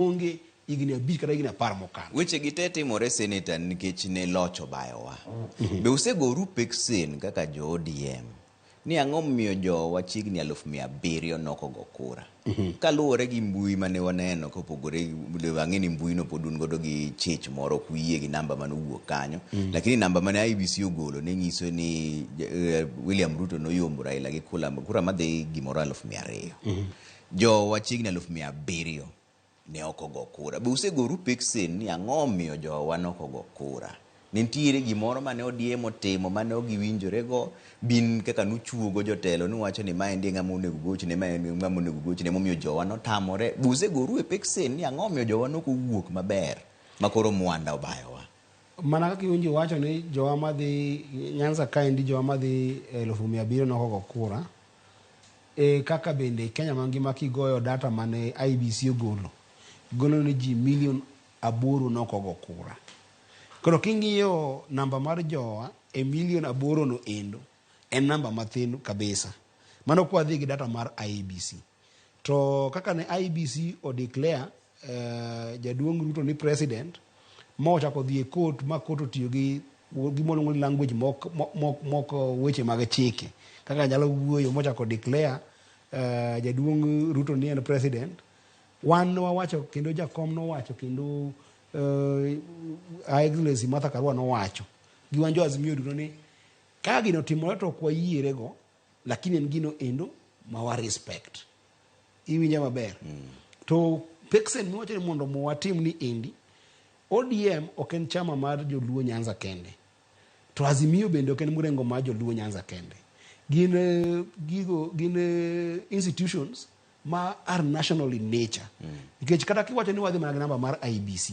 onge igni abich kata igni 10 mokalo. Weche gite timore senator nikech ne locho bayowa. Be usegoru peksen kaka jo ODM ni ang'o miyo jowa chiegni 700,000 nokogo kura. Kaluwore gi mbui mane waneno kopogore wang'eni mbui no pod un godo gi chich moro kuyie gi namba mane owuok kanyo, lakini namba mane IBC ogolo ne nyiso ni William Ruto noyombo Raila gi kura madhi gimoro 200,000. Jowa chiegni 700,000 ne okogo kura. Be usegoru peksen ni ang'o miyo jowa nokogo kura. Nitiere gimoro mane ODM otimo mane ogiwinjore go, bin kaka nuchuogo jotelo nuwacho ni mae ndi ng'ama onego gochne, mae ng'ama onego gochne, momiyo jowa notamore. Be usegoru e peksen ni ang'o miyo jowa nokowuok maber makoro mwanda obayowa. Mana kaka iwinjo wacho ni jowa madhi Nyanza kaendi jowa madhi 700,000 nokogo kura. Kaka bende Kenya mangima kigoyo data mane IBC ogolo, golo ni ji 8,000,000 nokogo kura. Koro king'iyo namba mar jowa 8,000,000 no endo en namba mathin kabisa. Mano kwa dhi gi data mar IBC. To kaka ne IBC o declare jaduong' Ruto ni president, ma ochako dhi e court ma court otiyo gi gimoro language moko weche mag chike. Kaka nyalo wuoyo mochako declare jaduong' Ruto ni en president. Wan wawacho kendo jakom nowacho kendo Excellency Martha Karua nowacho gi wan jo Azimio duto ni ka gino timore to kwa yiere go, lakini en gino endo ma wa respect. Iwinja maber. To peksen miwacho ni mondo mo watim ni endi, ODM ok en chama mar Joluo Nyanza kende. To Azimio bende ok en mrengo mar Joluo Nyanza kende. Gin institutions ma are national in nature. Nikech kata kiwacho ni wadhi mana gi namba mar IBC,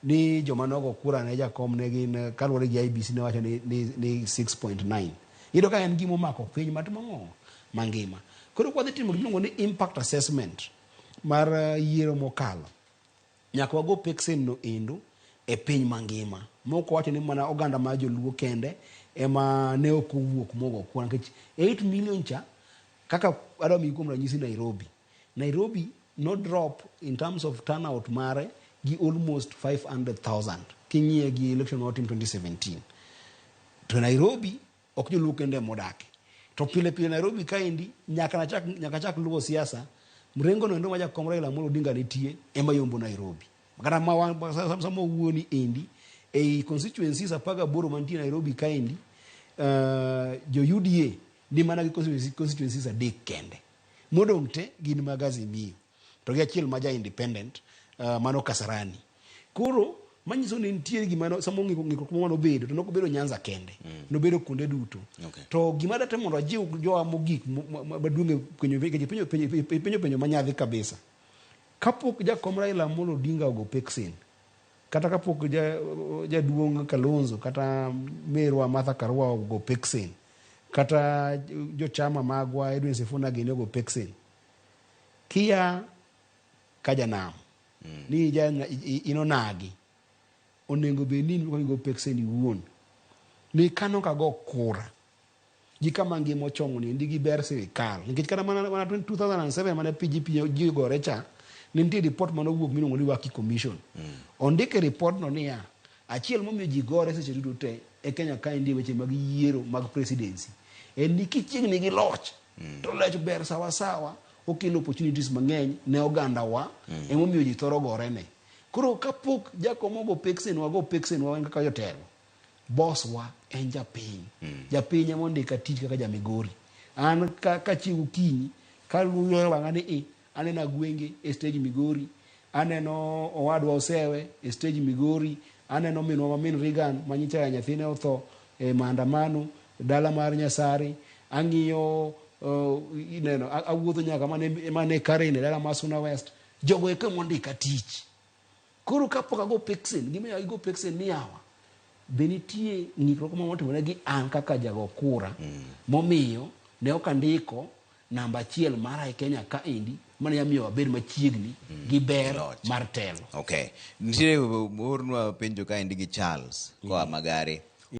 ni joma nogo kura ne jakom ne gin kaluwore gi IBC ne wacho ni 6.9. Iyudo ka en gima omako piny matimo mangima. Koro kwadhi timo gimiluongo ni impact assessment mar yiero mokalo, nyaka wago peksen no endo e piny mangima. Moko wacho ni mana oganda mar Joluo kende ema ne ok owuok mogo kura. Nikech 8 million cha, kaka adwa kuom ranyisi Nairobi no drop in terms of turnout mare gi almost 500,000 king'iye gi election of 2017. To Nairobi ok Joluo kende modake. To pile Nairobi kaendi nyaka chak luwo siasa, mrengo no endo ma jakom Raila Amolo Odinga nitie ema yombo Nairobi. Kata samo wuoni endi e constituencies 18 mantie Nairobi kaendi, jo UDA ni mana gi constituencies 3 kende. Modong te gin mag Azimio. To gi achiel ma ja independent, mano Kasarani. Koro manyiso ni nitiere gima samo ng'ikruok moro nobedo, to nokobedo Nyanza kende. Nobedo kuonde duto. To gima date mondo ajiw jowa mogik maduong' penjo manyadhi kabisa. Kapok jakom Raila Amolo Odinga ogo peksen, kata kapok jaduong' Kalonzo kata merwa Martha Karua ogo peksen, kata jochama magwa Edwin Sifuna gine ogo peksen, kia kajanam ni inonagi onengo benin go peksen iwuon ni kano kago kura jika mangi mochongo ni ndigi ber sirikal. Nikech kata mana 2007 mana PGP ogore cha, nitie report mano wuok miluongo ni Waki Commission. Ondike report no niya, achiel momiyo ji gore seche duto te e Kenya kaendi weche mag yiero mag presidency en ni kichiegni gi loch to lech ber sawa okelo opportunities mang'eny ne oganda wa, emomiyo ji thoro gore ne. Koro kapok jakomo go peksen wa kaka jotelo, boss wa en japiny. Japiny ema ondika tich kaka jamigori. An ka chiwo kinyi ka luyo wang'a ni aneno Agwenge e stage Migori, aneno owadwa Osewe e stage Migori, aneno minwa mamin Regan manyicha nyathine otho e maandamano dala mar Nyasari, ang'iyo awuotho nyaka mane Karen e dala mar Suna West. Jogo eka mondika tich. Koro kapok ago peksen, gima ago peksen ni yawa, benitie ng'ikruok mamotimore gi an kaka jago kura, momiyo ne ok andiko namba 1 mara e Kenya kaendi mane yamiyo wabed machiegni gi ber mar telo. Okay. Nitiere ornwa penjo kaendi gi Charles kwa Magare.